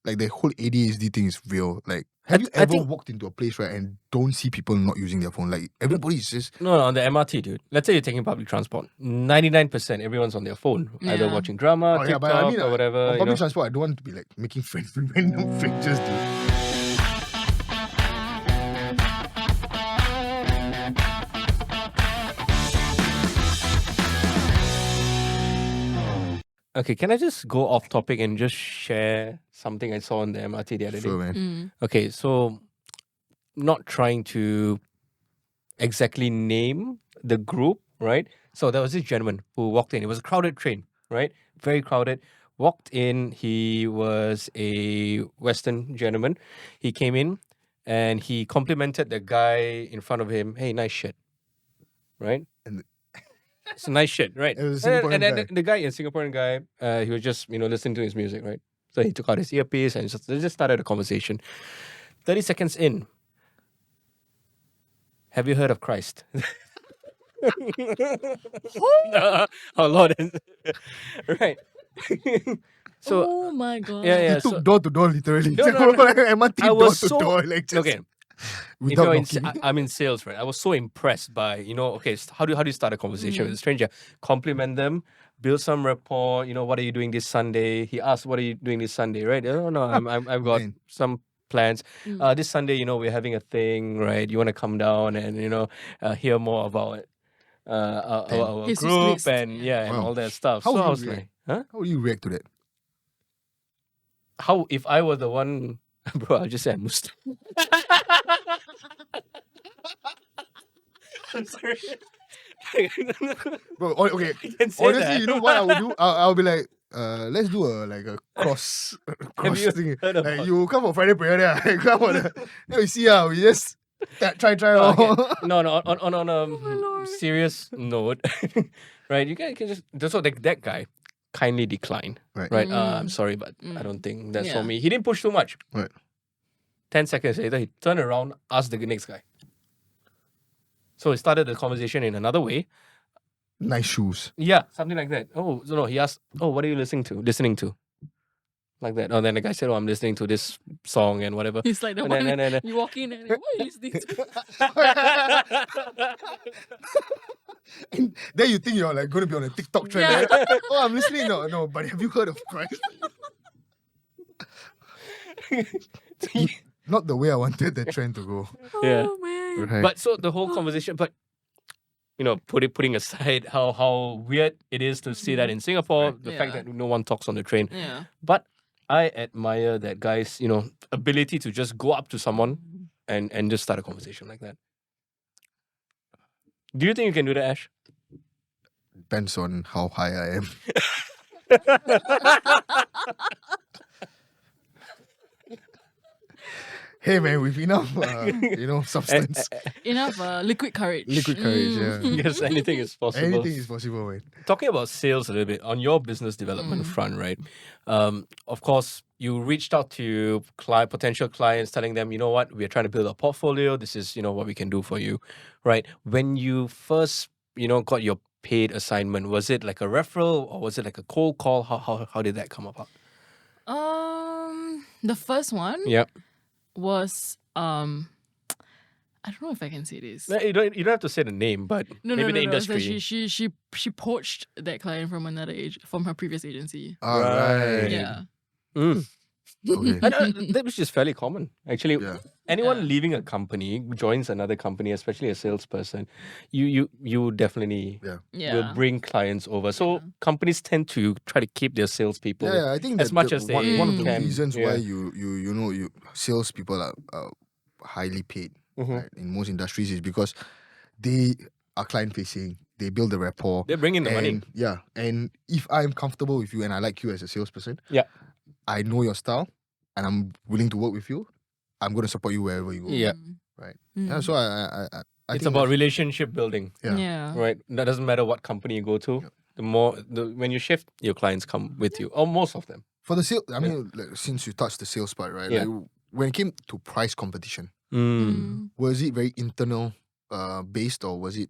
like the whole ADHD thing is real. Like, have you ever walked into a place, right, and don't see people not using their phone? Like, everybody's just... No, on the MRT, dude. Let's say you're taking public transport. 99% everyone's on their phone. Either watching drama, TikTok, or whatever. On public transport, I don't want to be like making friends with random strangers, dude. Okay, can I just go off topic and just share something I saw on the MRT the other day? Sure, man. Okay, so not trying to exactly name the group, right? So there was this gentleman who walked in. It was a crowded train, right? Very crowded. Walked in. He was a Western gentleman. He came in and he complimented the guy in front of him. Hey, nice shit, right? And it's a nice shit, right? it was a Singaporean and then guy. the guy, a Singaporean guy, he was just listening to his music, right? So he took out his earpiece and they just started a conversation. 30 seconds in. Have you heard of Christ? Our Lord. Right. So, oh my God. Yeah. He took door to door, literally. No. MRT I was door to door, like just okay. without I'm in sales, right? I was so impressed by, okay, how do you start a conversation with a stranger? Compliment them, build some rapport. What are you doing this Sunday? He asked, what are you doing this Sunday, right? Oh, no, I've got some plans. This Sunday, we're having a thing, right? You want to come down and, hear more about our group and and all that stuff. How so would I was you like, huh? How do you react to that? How, if I were the one, bro, I'll just say I'm Muslim. I'm sorry. Bro, okay. Honestly, you know what I would do? I'll be like, let's do a cross thing. Like, you come for Friday prayer, then come for the... you see, we just try. Okay. No, on a serious note, right? You can just... So that guy kindly declined. Right? I'm sorry, but I don't think that's for me. He didn't push too much. Right. 10 seconds later, he turned around, asked the next guy. So he started the conversation in another way. Nice shoes. Yeah, something like that. Oh, no, he asked, what are you listening to? Like that. And then the guy said, I'm listening to this song and whatever. He's like the and one then, you walk in and what are you listening to? And then you think you're like going to be on a TikTok trend. Yeah. Right? Oh, I'm listening. No, but have you heard of Christ? Not the way I wanted the trend to go. Yeah. Oh, man. Right. But so the whole conversation, but putting aside how weird it is to see that in Singapore, the fact that no one talks on the train. Yeah. But I admire that guy's, ability to just go up to someone and just start a conversation like that. Do you think you can do that, Ash? Depends on how high I am. Hey man, with enough, substance. Enough liquid courage. Liquid courage, yeah. Yes, anything is possible. Anything is possible, man. Talking about sales a little bit, on your business development front, right? Of course, you reached out to potential clients telling them, you know what, we're trying to build a portfolio. This is, what we can do for you, right? When you first, got your paid assignment, was it like a referral or was it like a cold call? How did that come about? The first one Yep. was I don't know if I can say this. You don't have to say the name, but maybe the industry. So she poached that client from from her previous agency. All right. Yeah. Okay. And, that which is fairly common. Actually, anyone Yeah. leaving a company, joins another company, especially a salesperson, you definitely will bring clients over. So companies tend to try to keep their salespeople Yeah, I think as much as they one of the can. reasons Yeah. why you salespeople are highly paid right, in most industries is because they are client facing. They build the rapport. They bring in the money. Yeah, and if I'm comfortable with you and I like you as a salesperson, I know your style and I'm willing to work with you, I'm going to support you wherever you go. Yeah. Right. Yeah, so I It's think about relationship building. Yeah. Right. That doesn't matter what company you go to. When you shift, your clients come with you, or most of them. For the sale, I mean, like, since you touched the sales part, right? Yeah. Like, when it came to price competition, was it very internal based or was it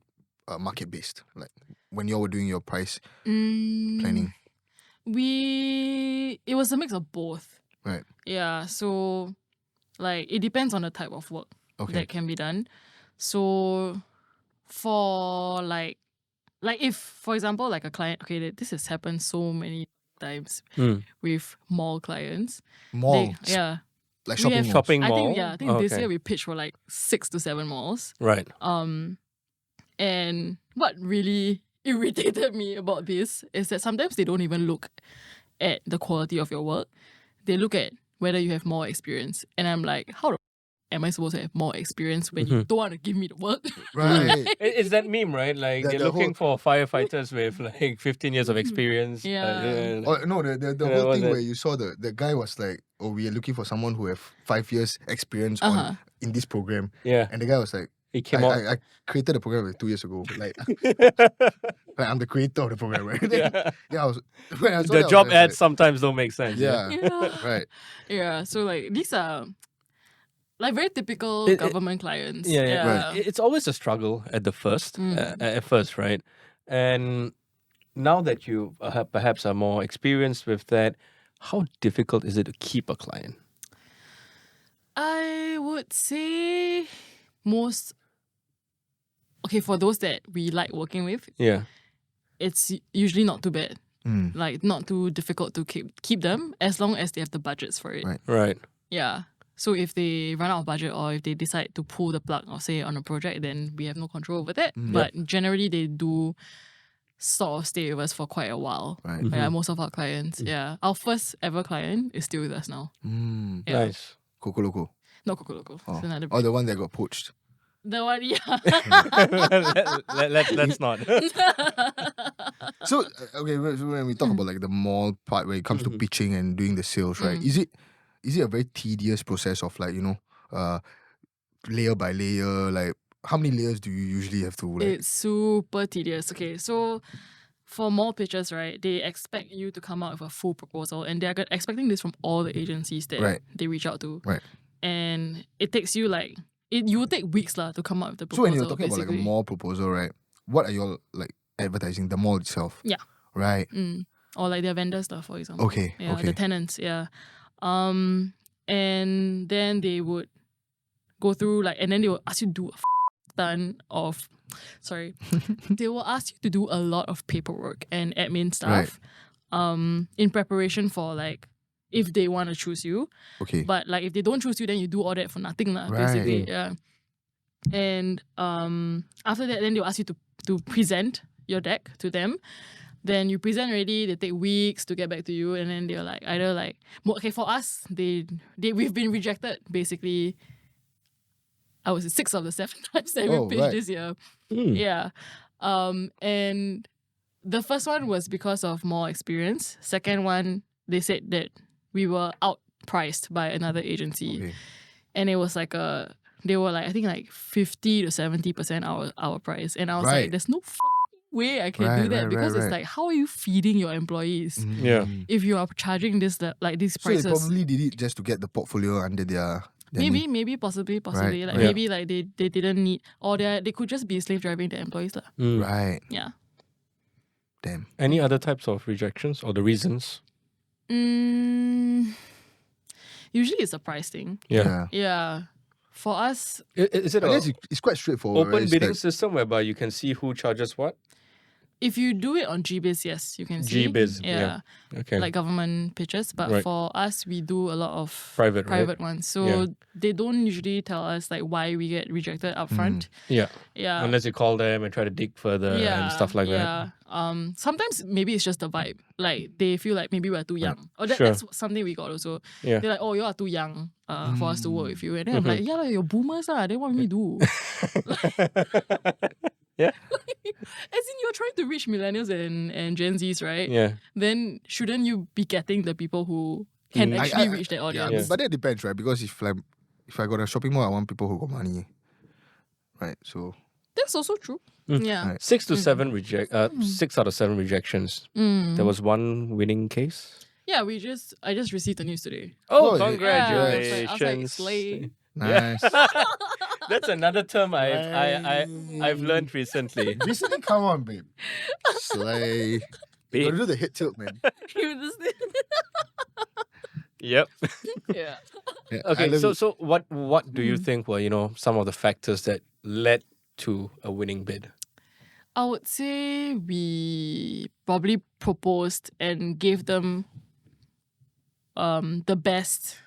market based? Like when you were doing your price planning. It was a mix of both. Right. Yeah, so like it depends on the type of work that can be done. So for like if, for example, like a client, okay, this has happened so many times with mall clients. Mall. Like We shopping have malls. Shopping mall? I think this Okay. year we pitched for like 6 to 7 malls. Right. And what really irritated me about this is that sometimes they don't even look at the quality of your work. They look at whether you have more experience. And I'm like, how the am I supposed to have more experience when you don't want to give me the work? Right. It's that meme, right? Like they're looking for firefighters with like 15 years of experience. Yeah. No, the whole thing where you saw the guy was like, oh, we are looking for someone who have 5 years experience in this program. Yeah. And the guy was like, It came out. I created the program like 2 years ago. Like I'm the creator of the program, right? When I saw The that, job I was ads like, sometimes don't make sense. Yeah. Right. Yeah. So like these are like very typical government clients. Yeah. It's always a struggle at the first, at first, right? And now that you perhaps are more experienced with that, how difficult is it to keep a client? I would say for those that we like working with, it's usually not too bad. Like not too difficult to keep them as long as they have the budgets for it. Right. Yeah. So if they run out of budget or if they decide to pull the plug or say on a project, then we have no control over that. But generally they do sort of stay with us for quite a while. Right. Yeah, most of our clients. Yeah. Our first ever client is still with us now. Yeah. Nice. Coco Loco. Not Coco Loco. It's another Oh, the one that got poached. The one, yeah. Let's not. So, okay, when we talk about like the mall part where it comes to pitching and doing the sales, right? Is it a very tedious process of like, layer by layer? Like, how many layers do you usually have to like? It's super tedious. Okay, so for mall pitches, right, they expect you to come out with a full proposal and they're expecting this from all the agencies that they reach out to. Right. And it takes you like, you will take weeks to come up with the proposal. So when you're talking about like a mall proposal, right, what are you like advertising? The mall itself? Yeah. Right. Or like their vendor stuff, for example. Okay. Yeah, the tenants, yeah. And then they would go through and then they will ask you to do a ton of, they will ask you to do a lot of paperwork and admin stuff in preparation for if they want to choose you. Okay. But if they don't choose you, then you do all that for nothing basically. Yeah. And after that, then they'll ask you to present your deck to them. Then you present already, they take weeks to get back to you, and then they're either for us, we've been rejected basically. I was 6 of the 7 times that we pitched this year. Yeah. And the first one was because of more experience. Second one, they said that we were outpriced by another agency. Okay. And it was they were I think 50 to 70% our price. And I was like, there's no way I can do that because it's how are you feeding your employees if you are charging these prices? So they probably did it just to get the portfolio under their maybe possibly maybe they didn't need, or they could just be slave driving their employees Right. Yeah. Damn. Any other types of rejections or the reasons? Usually it's a price thing. Yeah. For us, is it it's quite straightforward. Open bidding system whereby you can see who charges what? If you do it on GBiz, yes, you can see. GBiz, yeah. Okay. Like government pitches. But for us, we do a lot of private ones. So they don't usually tell us why we get rejected up front. Yeah. Yeah. Unless you call them and try to dig further and stuff like that. Sometimes maybe it's just the vibe. They feel maybe we're too young. Or that's something we got also. Yeah. They're you are too young for us to work with you. And then I'm like, you're boomers. Then what will we do? Yeah. As in, you're trying to reach millennials and Gen Zs, right? Yeah. Then shouldn't you be getting the people who can actually reach that audience? Yeah, but that depends, right? Because if I got a shopping mall, I want people who got money, right? So that's also true. Yeah. Right. 6 to 7 6 out of 7 rejections. There was one winning case. Yeah, I just received the news today. Oh, yeah. congratulations! I was like, slay. Nice. That's another term I've learned recently. Recently, come on, babe. Slay. You gotta do the hit tilt, man. Yep. Yeah. Yeah, I Okay, love so it. so what do you think were, some of the factors that led to a winning bid? I would say we probably proposed and gave them the best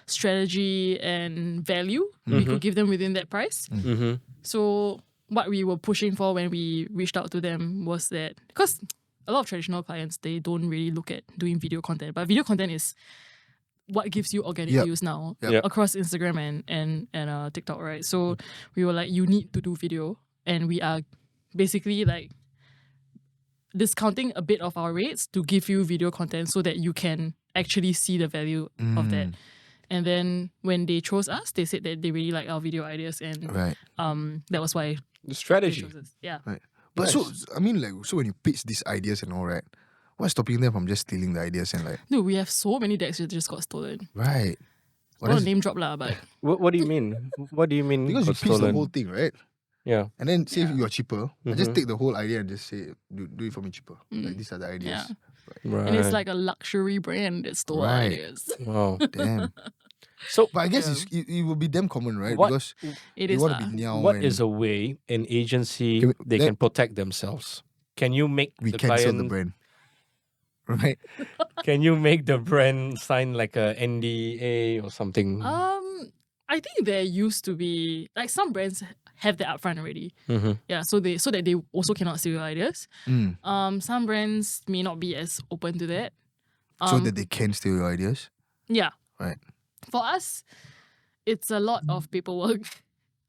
strategy and value we could give them within that price. Mm-hmm. So what we were pushing for when we reached out to them was that, because a lot of traditional clients, they don't really look at doing video content, but video content is what gives you organic Yep. views now Yep. across Instagram and TikTok, right? So we were like, you need to do video, and we are basically like discounting a bit of our rates to give you video content so that you can actually see the value of that. And then when they chose us, they said that they really like our video ideas, and Right. that was why The they strategy. chose us. Yeah. Right. But Nice. so I mean, like, so when you pitch these ideas and all, right, what's stopping them from just stealing the ideas and like, Dude, we have so many decks that just got stolen. right? What Not is a name drop lah, but What do you mean? What do you mean because you got pitch the stolen? whole thing, right? Yeah. And then say Yeah. you're cheaper, I just Mhm. take the whole idea and just say, do it for me cheaper. Like these are the ideas. Right. and it's like a luxury brand that stole our Right. ideas. wow. Damn. So But I guess Yeah. it will be damn common, right? What- Because It you is want lah. to be niao what and is a way an agency Can we- they let- can protect themselves? Can you make we the cancel client? the brand. Right? Can you make the brand sign like a NDA or something? I think there used to be like some brands have that upfront already. Mm-hmm. Yeah, so that they also cannot steal your ideas. Mm. Some brands may not be as open to that. So that they can steal your ideas. Yeah. Right. For us, it's a lot of paperwork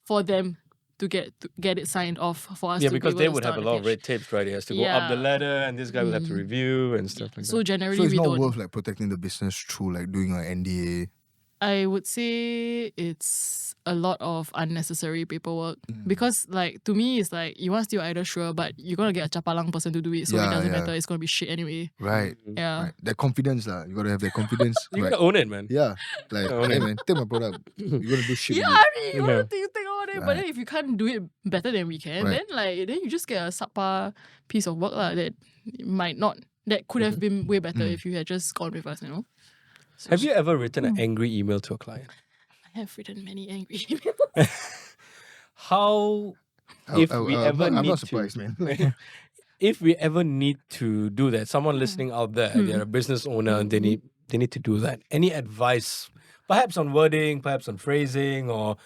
for them to get it signed off for us. Yeah, to be because able they to would have a start lot the of pitch. red tapes, right? It has to go up the Yeah. ladder, and this guy will have to review and stuff like So that. generally, So it's we not don't. worth like protecting the business through like doing an NDA. I would say it's a lot of unnecessary paperwork Mm. because, like, to me, it's like you want to steal either, sure, but you're gonna get a chapalang person to do it, so it Yeah, doesn't yeah. matter. It's gonna be shit anyway. Right. Yeah. Right. That confidence, lah. You gotta have that confidence. You right. gotta own it, man. Yeah. Like, Own hey it. man, take my product. You gotta do shit. Yeah, with I it. mean, you Yeah. want to think about it, but Right. then if you can't do it better than we can, Right. then you just get a subpar piece of work that could have been way better if you had just gone with us, you know. So Have you ever written an angry email to a client? I have written many angry emails. How, if we ever I'm need not surprised, to, man. if we ever need to do that, someone listening out there, they're a business owner, and they need to do that. Any advice, perhaps on wording, perhaps on phrasing, or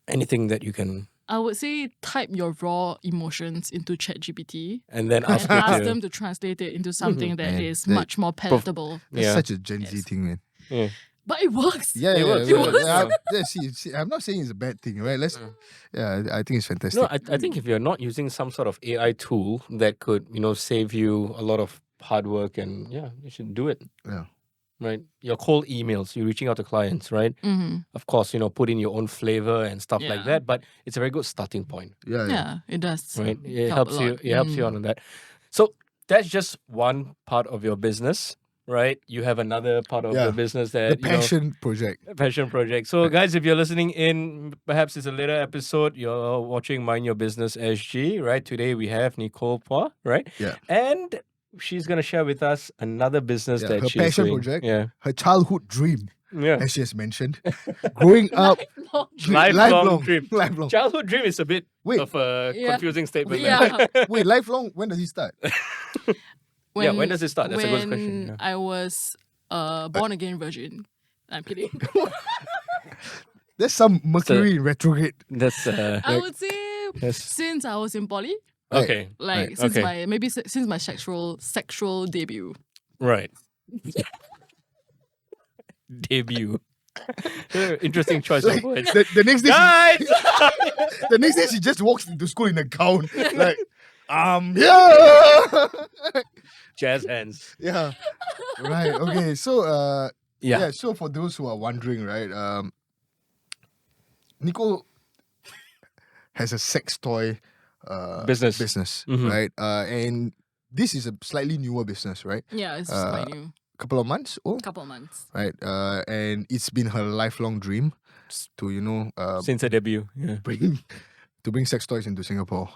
anything that you can, I would say type your raw emotions into ChatGPT and then and ask ask it them to translate it into something that Man, is that- much more palatable. That's Yeah. such a Gen Z Yes. thing, man. Yeah. But it works. Yeah, It yeah, works, yeah, it works, yeah. yeah. See, I'm not saying it's a bad thing, right? I think it's fantastic. No, I think if you're not using some sort of AI tool that could, save you a lot of hard work, and yeah, you should do it. Yeah. Right. Your cold emails, you're reaching out to clients, right? Mm-hmm. Of course, put in your own flavor and stuff like Yeah. that, but it's a very good starting point, Yeah, Yeah, it does. right? It help a helps you. lot. It helps you out on that. So that's just one part of your business, right? You have another part of Yeah. the business The that passion project. passion project. So, guys, if you're listening in, perhaps it's a later episode, you're watching Mind Your Business SG, right? Today we have Nicole Phua, right? Yeah. And she's going to share with us another business Yeah, that her she's passion doing. project. Yeah. Her childhood dream, Yeah. as she has mentioned. Growing up, Lifelong dream. Lifelong. Childhood dream is a bit Wait. of a Yeah. confusing statement. Yeah. Wait, lifelong, when does he start? Yeah, when does it start? That's a good when question, yeah. I was born again virgin. I'm kidding. There's some Mercury in retrograde. That's I would say yes. since I was in poly, Okay. like Right. since Okay. since my sexual debut. Right. Debut. Interesting choice Like, of words. the next day, Guys! the next day she just walks into school in a gown, like, yeah, Jazz hands. yeah, right. Okay, so Yeah. So for those who are wondering, right, Nicole has a sex toy Business. Mhm. right? And this is a slightly newer business, right? Yeah, it's Uh, quite new. Couple of months old, Couple of months. right? And it's been her lifelong dream to Since her debut. Yeah. bring sex toys into Singapore.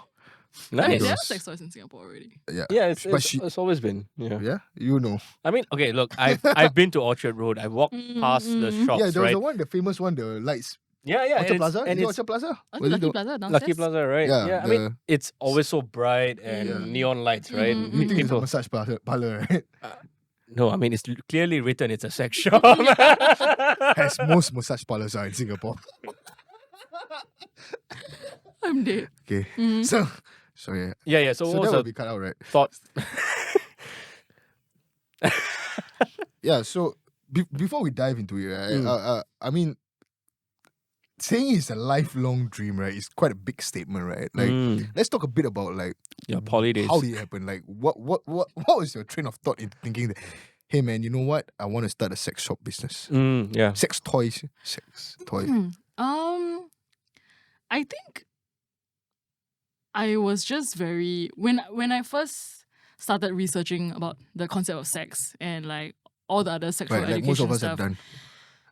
Wait, Nice. there are Those- sex toys in Singapore already. Yeah. Yeah, it's, But it's, she- it's always been. Yeah. Yeah, you know. I mean, okay, look, I've been to Orchard Road. I walked past the shops, Yeah, there was right? the one, the famous one, the lights. Yeah, yeah. Orchard Plaza? And Is it it's Orchard Plaza? I Was think it Lucky the- Plaza downstairs. Lucky Plaza, right? Yeah, I mean, it's always so bright and Yeah. neon lights, right? Mhm, You think it's a People. massage parlor, right? No, I mean, it's clearly written it's a sex shop. As most massage parlors are in Singapore. I'm dead. Okay. Mhm. So yeah. Yeah, yeah. So, So what was that will the be cut out, right? thought? Yeah, so before we dive into it, right, I mean, saying it's a lifelong dream, right, is quite a big statement, right? Like, let's talk a bit about like Your poly days. how did it happen? Like, what was your train of thought in thinking that, hey man, you know what? I want to start a sex shop business, Yeah. sex toys. I think I was just very when I first started researching about the concept of sex and like all the other sexual Right, like education most of us stuff. have done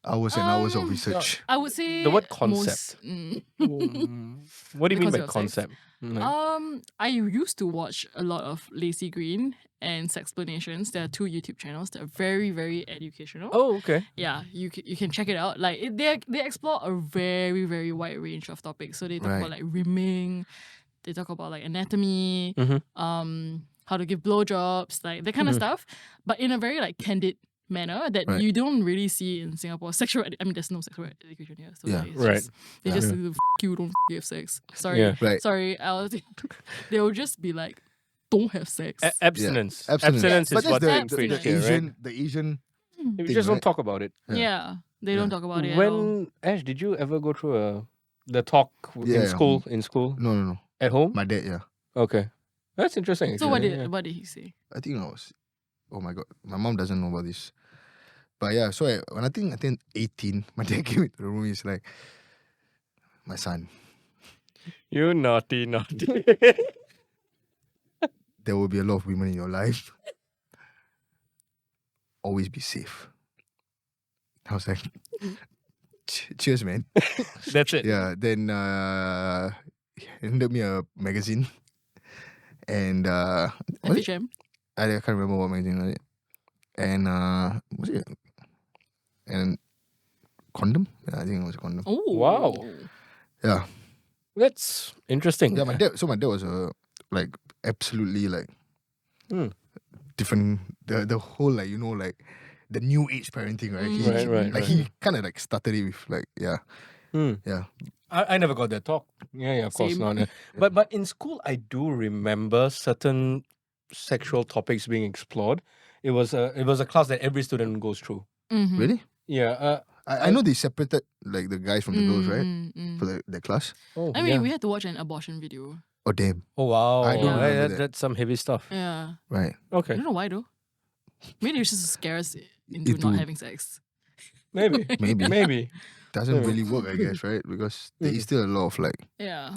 hours and hours of Um, research. I would say The word most- concept. What do you The mean by concept of sex. concept? Like, I used to watch a lot of Lacey Green and Sexplanations. There are 2 YouTube channels that are very, very educational. oh, okay. Yeah, you can check it out. Like they explore a very, very wide range of topics. So they talk about like rimming, they talk about like anatomy, how to give blowjobs, like that kind of stuff, but in a very like candid manner that Right. you don't really see in Singapore. I mean, there's no sexual education here, so Yeah. like, it's Right. just, they just f you, don't have sex. Sorry, Yeah. Right. sorry. They will just be like, don't have sex. Abstinence. Abstinence. Abstinence But is that's what the, they Abstinence. the preach here, right? Asian, the Asian. You thing, just don't right? talk about it. Yeah, they don't talk about it at all. When Ash, did you ever go through the talk Yeah. in school? In school? No. At home? My dad, yeah. Okay. That's interesting. So actually, yeah. what did he say? I think I was. Oh my god, my mom doesn't know about this. But yeah, so when I think 18, my dad came into the room. He's like, "My son, You naughty, naughty. there will be a lot of women in your life. Always be safe." I was like, "Cheers, man." That's it. Yeah. Then he handed me a magazine, and was it? FHM? I can't remember what magazine was it. And was it? And condom? Yeah, I think it was a condom. Oh Wow. Yeah. That's interesting. Yeah, my dad was like absolutely like different. The whole like like the new age parenting, right? Right. He kind of like started it with like yeah. I never got that talk. Yeah, of course Same. not. But in school, I do remember certain sexual topics being explored. It was a class that every student goes through. Mhm. Really? Yeah. I know they separated like the guys from the girls, right? Mm. For the class. Oh, I mean, yeah. we had to watch an abortion video. Oh damn! Oh wow. I don't remember that. That's some heavy stuff. Yeah. Right. I Okay. don't know why though. Maybe it's just to scare us into not having sex. Maybe. Maybe. Maybe. Doesn't really work, I guess, right? Because there is still a lot of like Yeah.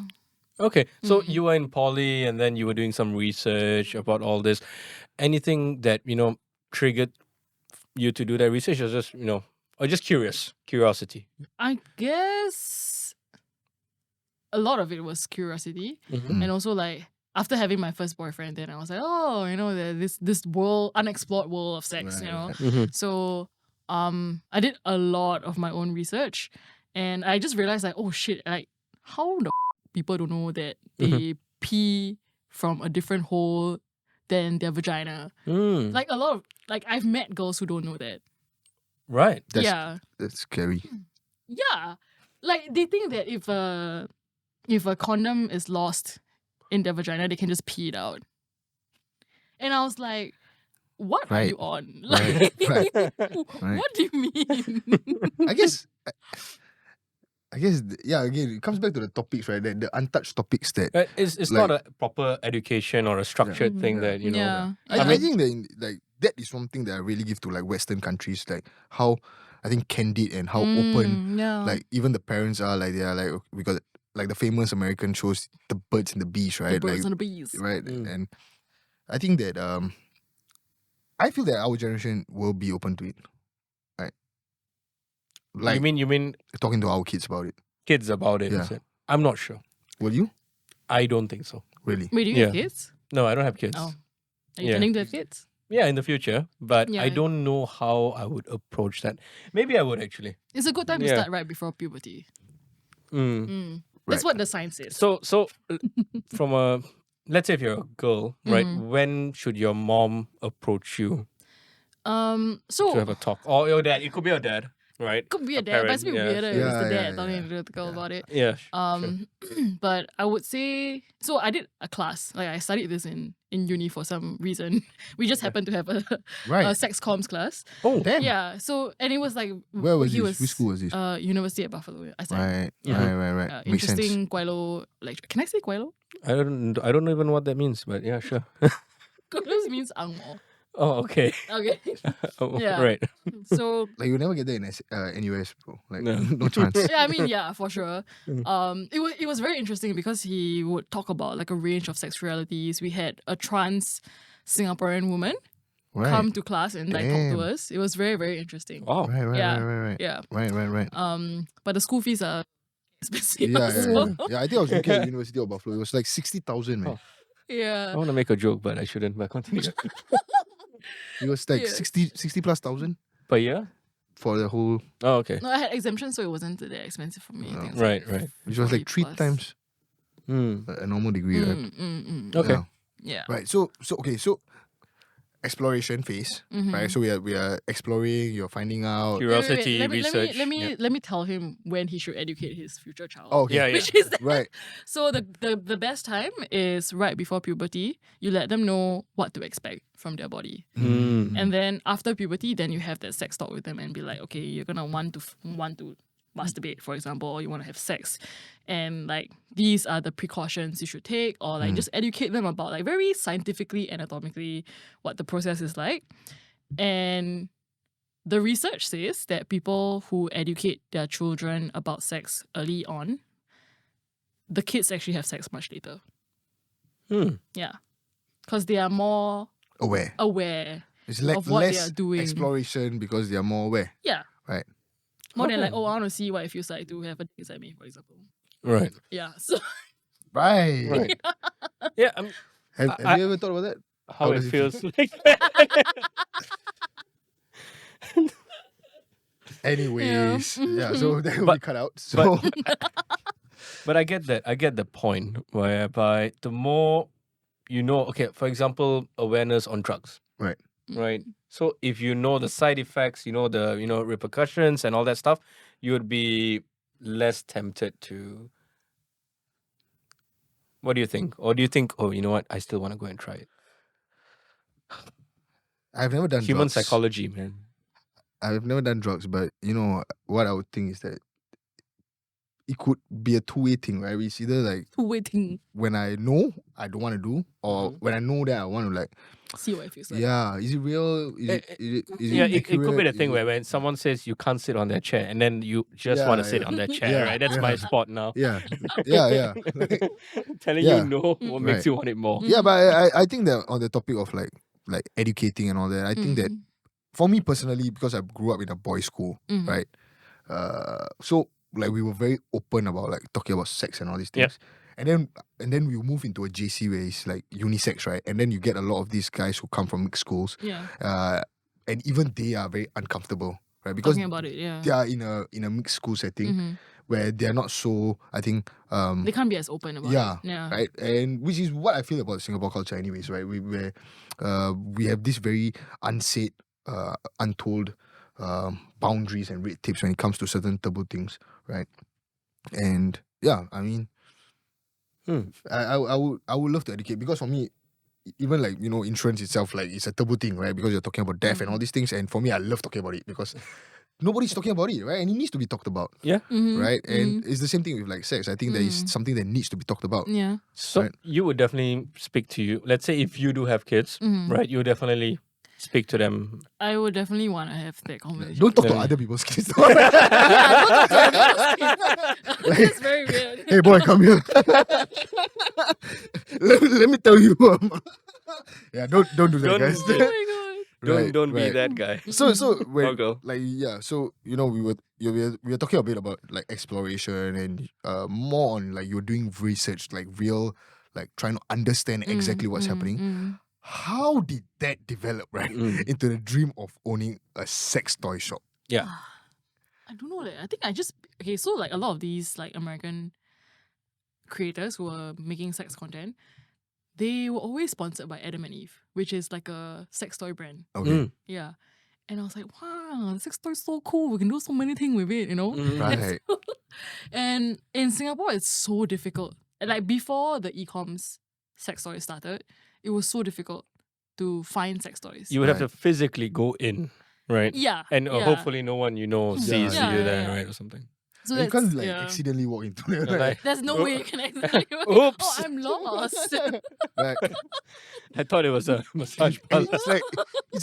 Okay. So you were in poly and then you were doing some research about all this. Anything that, triggered you to do that research or just, or just curiosity? I guess a lot of it was curiosity. Mm-hmm. And also like after having my first boyfriend, then I was like, oh, this world, unexplored world of sex, Mm-hmm. So I did a lot of my own research and I just realized like, oh shit, like how the people don't know that they pee from a different hole than their vagina. Like a lot of I've met girls who don't know that. Right. that's scary. Yeah. Like they think that if a condom is lost in their vagina, they can just pee it out. And I was like, what are Right. you on? Right. Like, Right. what do you mean? I guess yeah, again, it comes back to the topics, right? The untouched topics that It's like- not a proper education or a structured thing that, Yeah. I think that like that is something that I really give to like Western countries, like how I think candid and how open Yeah. like even the parents are like they are like we got like the famous American shows The Birds and the Bees, right? the birds like and the bees. right, and I think that I feel that our generation will be open to it, right? Like you mean talking to our kids about it. kids about it? Yeah. Is it? I'm not sure. Will you? I don't think so. Really? Wait, do you Yeah. have kids? No, I don't have kids. Oh. Are you Yeah. planning to have kids? Yeah, in the future, but I Yeah. don't know how I would approach that. Maybe I would actually. It's a good time to Yeah. start right before puberty. Mm. That's Right. what the science says. So from a let's say if you're a girl, right? Mm-hmm. When should your mom approach you to So have a talk, or your dad? It could be your dad, right? could be a dad, but parent, it's a bit yeah, weirder if sure. it's the Yeah, dad yeah, telling yeah. the girl about it. Yeah. But I would say so. I did a class, like I studied this in uni for some reason. We just happened to have a Right. sex comms class. Oh, Damn. Yeah. So and it was like Where was he this? Which school was this? University at Buffalo. I said Right. Yeah. Right. Makes sense. interesting Guilo lecture. Can I say Guilo? I don't even know what that means, but yeah, sure. Guilo means angmo. Oh, okay. Okay. Oh, Yeah. Right. So Like you never get that in NUS, bro. Like No. no chance. yeah, I mean, yeah, for sure. It was very interesting because he would talk about like a range of sexualities. We had a trans Singaporean woman Right. come to class and like talk Damn. to us. It was very, very interesting. Wow. Right. Yeah. Right. Yeah. Right. But the school fees are expensive. Yeah. as well. I think I was looking at University of Buffalo. It was like 60,000, man. Oh. Yeah. I want to make a joke, but I shouldn't. But continue. It was like Yeah. 60 plus thousand Per year? for the whole, Oh, okay. No, I had exemption, so it wasn't that expensive for me. I think it was Right, like right. which was like 40 3 plus. times Hmm. a normal degree, right? Okay. Yeah. Yeah. Right. So exploration phase, right? So we are exploring. You're finding out. Curiosity, Let me research. let me tell him when he should educate his future child. Oh, okay. Yeah, yeah. Which is that. Right. So the best time is right before puberty. You let them know what to expect from their body, Hmm. and then after puberty, then you have that sex talk with them and be like, okay, you're gonna want to masturbate, for example, or you want to have sex, and like these are the precautions you should take, or like just educate them about like very scientifically, anatomically, what the process is like, and the research says that people who educate their children about sex early on, the kids actually have sex much later. Yeah. Because they are more aware. It's Of what they less are doing. exploration because they are more aware. Yeah. Right. More than like, Okay. oh, I want to see what it feels like to have a dick inside me, for example. Right. Yeah. So Right. Right. Yeah. Have I- you ever thought about that? How it does it feel? feels like. Anyways, yeah. So that will be cut out. So But I get that. I get the point whereby the more you know, okay, for example, awareness on drugs. Right. Right. So if you know the side effects, you know the repercussions and all that stuff, you would be less tempted to. What do you think? Or do you think, oh, you know what, I still want to go and try it? I've never done Human drugs. psychology, man. I've never done drugs, but you know what I would think is that it could be a two-way thing, right? It's either like waiting, when I know I don't want to do, or when I know that I want to like, see what it feels like. yeah, is it real? Is Yeah, it could be accurate? the thing Is where it- when someone says you can't sit on that chair and then you just want to Yeah, sit yeah. on that chair, Yeah, right? That's yeah. my spot now. yeah. Telling Yeah. you no what makes Right. you want it more. Yeah, but I think that on the topic of like educating and all that, I think that for me personally, because I grew up in a boys' school, right? So like we were very open about like talking about sex and all these Yep. things. And then we move into a JC where it's like unisex, right? And then you get a lot of these guys who come from mixed schools. Yeah. And even they are very uncomfortable, right? Because Talking about it, yeah. they are in a mixed school setting where they are not so, I think, They can't be as open about yeah, it. Yeah. right. And which is what I feel about Singapore culture, anyways, right? We have this very unsaid, untold boundaries and red tapes when it comes to certain taboo things, right? And yeah, I mean, I would love to educate, because for me, even like insurance itself, like it's a taboo thing, right? Because you're talking about death and all these things, and for me, I love talking about it because nobody's talking about it, right? And it needs to be talked about, Yeah. right? And it's the same thing with like sex. I think there is something that needs to be talked about. Yeah. So Right. you would definitely speak to you. Let's say if you do have kids, right? You would definitely speak to them. I would definitely want to have that conversation. Don't talk to Yeah. other people's kids. That's very weird. Hey boy, come here. let me tell you. Yeah, don't do that, Don't guys. do Oh my god. Don't be right. that guy. So Or when girl. like yeah, so we were talking a bit about like exploration and more on like you're doing research, like real like trying to understand exactly what's happening. How did that develop, right, into the dream of owning a sex toy shop? Yeah. I don't know. I think I just so like a lot of these like American creators who were making sex content, they were always sponsored by Adam and Eve, which is like a sex toy brand. Okay. Yeah. And I was like, wow, the sex toy is so cool. We can do so many things with it, you know? Right. And in Singapore, it's so difficult. Like before the e-coms sex toys started, it was so difficult to find sex toys. You would have to physically go in, right? Yeah. And yeah. hopefully no one you know sees Yeah, you yeah, there, yeah. right, or something. So You that's, can't like yeah. accidentally walk into it. Like, Right? There's no way you can accidentally. Oops. Oh, I'm lost. Right. I thought it was a massage And parlor. it's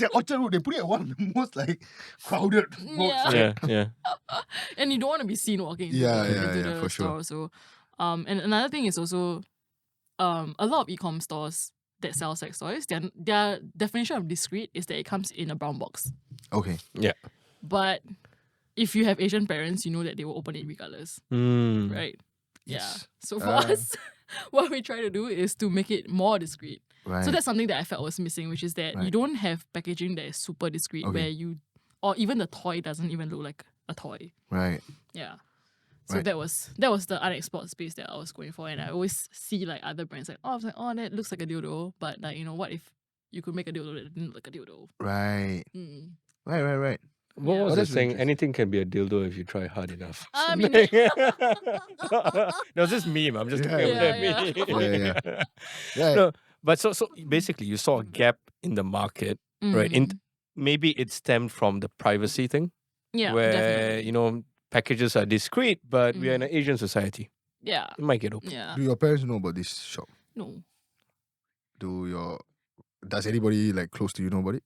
like Orchard Road. They put it at one of the most like crowded roads. Yeah. Yeah. And you don't want to be seen walking into Yeah, the, yeah, into yeah, the for store. sure. So, and another thing is also, a lot of e-com stores that sell sex toys, their definition of discreet is that it comes in a brown box. Okay. Yeah. But if you have Asian parents, you know that they will open it regardless, right? Yeah. Yes. So for us, what we try to do is to make it more discreet. Right. So that's something that I felt was missing, which is that you Right. don't have packaging that is super discreet, Okay. where you, or even the toy doesn't even look like a toy. Right. Yeah. So Right. that was the unexplored space that I was going for, and I always see like other brands like, I was like, oh, that looks like a dildo, but like, you know, what if you could make a dildo that didn't look like a dildo? Right. Mm. Right. What Yeah. was Oh, it that's saying? interesting. Anything can be a dildo if you try hard enough. I mean, No, this meme. I'm just talking Yeah, about yeah. that meme. Right. No, but so basically, you saw a gap in the market, right? Maybe it stemmed from the privacy thing, yeah, where definitely. you know packages are discreet, but we are in an Asian society. Yeah. It might get open. Yeah. Do your parents know about this shop? No. Does anybody like close to you know about it?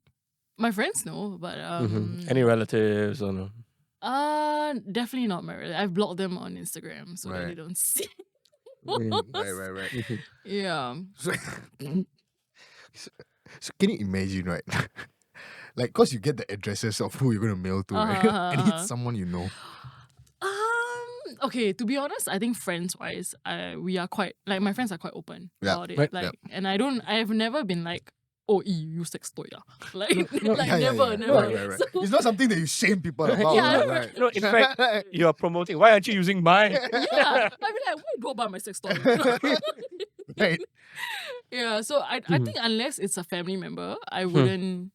My friends know, but Any relatives or no? definitely not my relative. I've blocked them on Instagram so that they Right. don't see. Right. Yeah. So, so can you imagine, right? Like, cause you get the addresses of who you're gonna mail to, right? And it's someone you know. Okay, to be honest, I think friends wise, we are quite like my friends are quite open about it. Right. Like, and I have never been like, oh, you sex toy lah. Like, like Yeah, never. Right. So, It's not something that you shame people about. Yeah, right? No, in fact, you are promoting. Why aren't you using mine? yeah, I'd be like, why go buy my sex toy? Right. Yeah, so I think unless it's a family member, I wouldn't.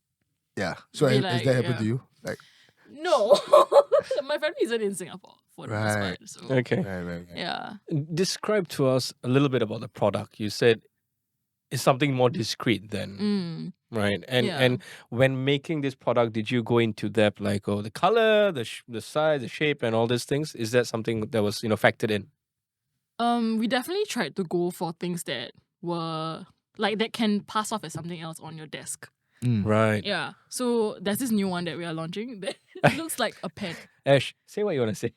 Yeah. So Be has like, that happened yeah. to you? Like, No, my family isn't in Singapore for the most Right. part. So Okay. right. yeah. Describe to us a little bit about the product. You said it's something more discreet then, right? And Yeah. and when making this product, did you go into depth like the color, the size, the shape, and all these things? Is that something that was factored in? We definitely tried to go for things that were like that can pass off as something else on your desk. Right. Yeah. So there's this new one that we are launching that looks like a pen. Ash, say what you want to say.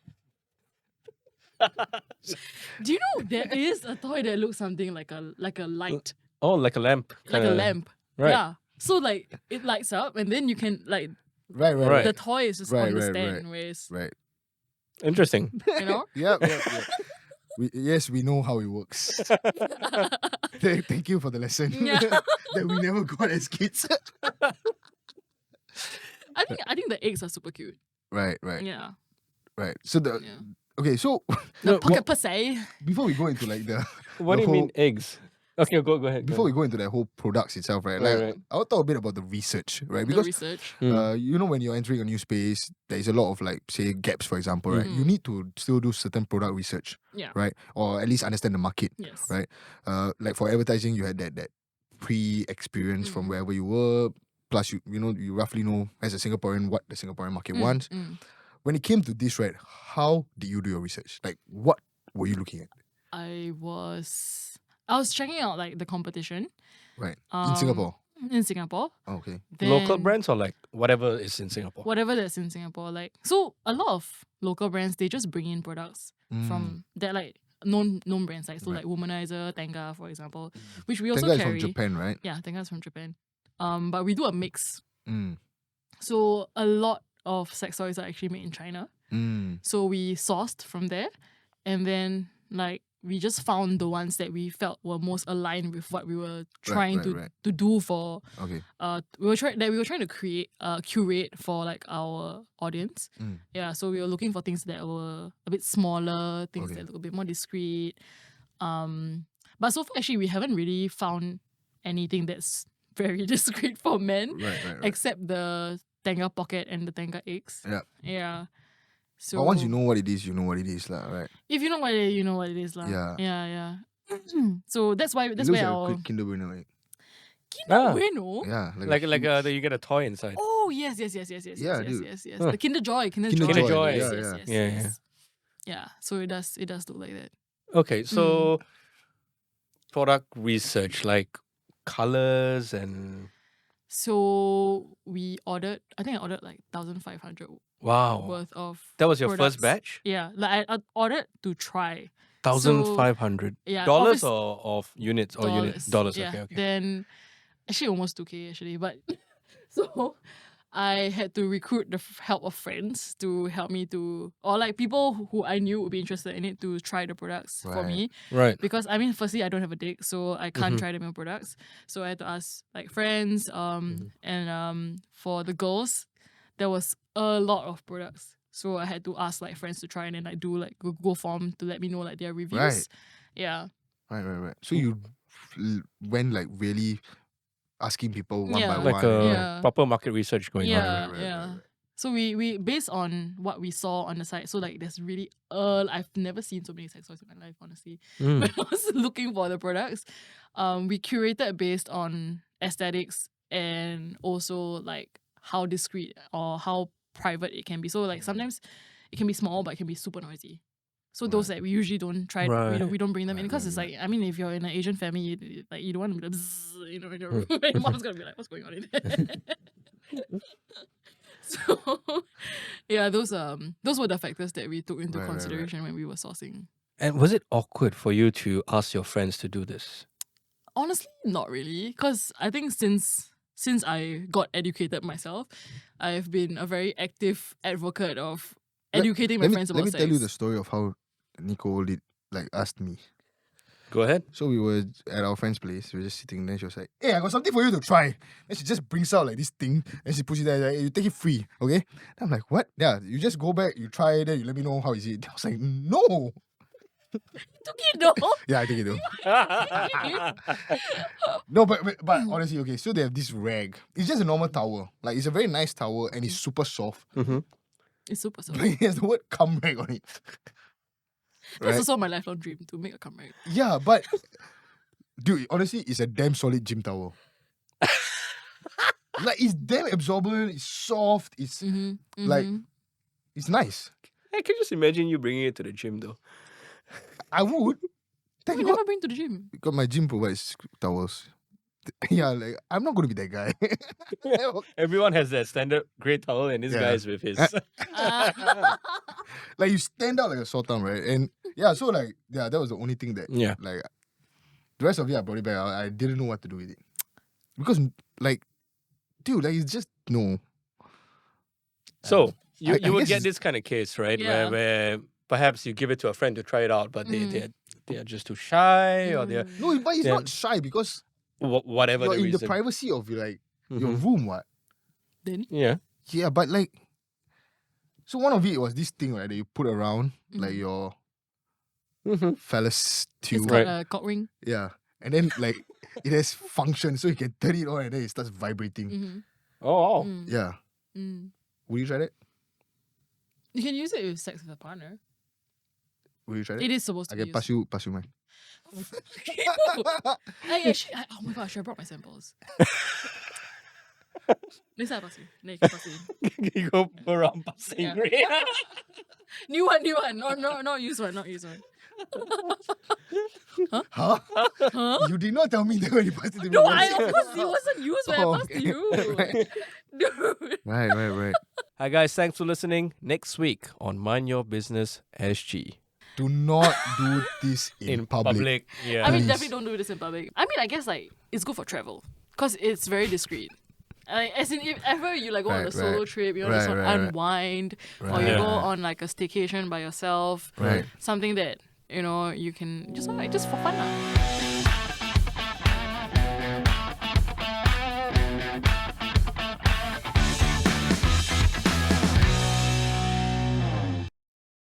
Do you know there is a toy that looks something like a light, Oh, like a lamp. like a lamp? Right. Yeah. So like it lights up and then you can like Right. the toy is just Right, on the right, stand, whereas Right. Interesting. you know. Yep. Yes, we know how it works. Thank you for the lesson Yeah. that we never got as kids. I think the eggs are super cute. Right. Yeah. Right. So Yeah. okay. So The pocket per se. before we go into like the What the do you mean whole- eggs? Okay, go ahead. before we go into that whole products itself, right? Right, Like right. I'll talk a bit about the research, right? The Because research. you know when you're entering a new space, there is a lot of like say gaps, for example, right? You need to still do certain product research, Yeah. right? Or at least understand the market, Yes. right? Like for advertising, you had that pre-experience from wherever you were. Plus, you roughly know as a Singaporean what the Singaporean market wants. When it came to this, right? How did you do your research? Like, what were you looking at? I was checking out like the competition. Right. In Singapore. In Singapore. Oh, okay. Local Then brands or like whatever is in Singapore? whatever that's in Singapore. Like, so a lot of local brands, they just bring in products from that like known brands, like so Right. like Womanizer, Tenga, for example, which we also Tenga is carry. from Japan, right? Yeah, Tenga is from Japan. But we do a mix. Mm. So a lot of sex toys are actually made in China. Mm. So we sourced from there, and then like we just found the ones that we felt were most aligned with what we were trying to do for. Okay. We were trying to create curate for like our audience. Yeah, so we were looking for things that were a bit smaller, things that look a bit more discreet. But so far actually we haven't really found anything that's very discreet for men, Right. except the Tenga pocket and the Tenga eggs. Yeah. Yeah. So But once you know what it is, you know what it is, lah, right? if you know what it is, you know what it is, lah. Yeah. Yeah. So that's why It looks like a our quick Kinder Bueno, like, Kinder Bueno. yeah, Like you get a toy inside. Oh yes. Yeah, dude. Yes. The Kinder Joy. Kinder Joy, Yes. Yeah. So it does look like that. Okay, so product research, like colors and So I think I ordered like 1,500 wow, worth of that was your products. first batch. Yeah, like I ordered to try. 1,500 Yeah, dollars or of units or dollars. dollars. Yeah. Okay. Then actually almost 2K actually, but so I had to recruit the help of friends to help me or like people who I knew would be interested in it to try the products for me. Right. Because I mean, firstly, I don't have a dick, so I can't try the male products. So I had to ask like friends, and for the girls, there was a lot of products. So I had to ask like friends to try and then like do like Google form to let me know like their reviews. Right. Yeah. Right. So you went like really asking people one by Like one. proper market research going on. Right. So we based on what we saw on the site. So like there's really I've never seen so many sex toys in my life, honestly. When I was looking for the products, we curated based on aesthetics and also like how discreet or how private it can be. So like sometimes it can be small but it can be super noisy. So those that we usually don't try, we don't bring them in because it's like, I mean, if you're in an Asian family, you don't want to be like, bzzz, in your room. Your mom's gonna be like, what's going on in there? So yeah, those were the factors that we took into consideration when we were sourcing. And was it awkward for you to ask your friends to do this? Honestly, not really, because I think since I got educated myself, I've been a very active advocate of educating my friends about sex. Let me tell you the story of how Nicole asked me. Go ahead. So we were at our friend's place. We were just sitting there. She was like, "Hey, I got something for you to try." And she just brings out like this thing and she puts it there. Like, you take it free, okay? And I'm like, "What? Yeah, you just go back, you try it, then you let me know how is it." I was like, "No." Took it though. Yeah, I take it though. No, but honestly, okay. So they have this rag. It's just a normal towel. Like it's a very nice towel and it's super soft. It's super soft. But it has the word "cum rag" on it. That's also my lifelong dream, to make a comeback. Yeah, but dude, honestly, it's a damn solid gym towel. Like it's damn absorbent. It's soft. It's like it's nice. I can just imagine you bringing it to the gym though. I would. Why you never bring to the gym? Because my gym provides towels. Yeah, like I'm not going to be that guy. Everyone has that standard grey towel, and this guy's with his. Like you stand out like a sore thumb, right? And yeah, so like that was the only thing that like the rest of it I brought it back. I didn't know what to do with it because like, dude, like it's just no. So I you would guess get this kind of case, right? Yeah. Where perhaps you give it to a friend to try it out, but they are just too shy, or they're No, but it's not shy because whatever you're the in reason. the privacy of your room, what? Then Yeah. Yeah, but like, so one of it was this thing, right, that you put around like your phallus it's tube. got a cock ring. Yeah. And then like it has function, so you can turn it on and then it starts vibrating. Oh. Yeah. Will you try that? You can use it with sex with a partner. Will you try that? It is supposed to I be can pass you mine. oh my gosh, I brought my samples. Next time I pass you. Then you can pass it in. You go around passing. Yeah. New one. No, not use one. Huh? You did not tell me that when you passed it to me. No, of course it wasn't used when I passed to you. Right. Dude. Right. Hi guys, thanks for listening. Next week on Mind Your Business SG. Do not do this in public. Yeah. I mean, Please. definitely don't do this in public. I mean, I guess like it's good for travel because it's very discreet. As in, if ever you like go on a solo trip, you want to unwind, or you go on like a staycation by yourself, Right. something that you know, you can just for fun lah.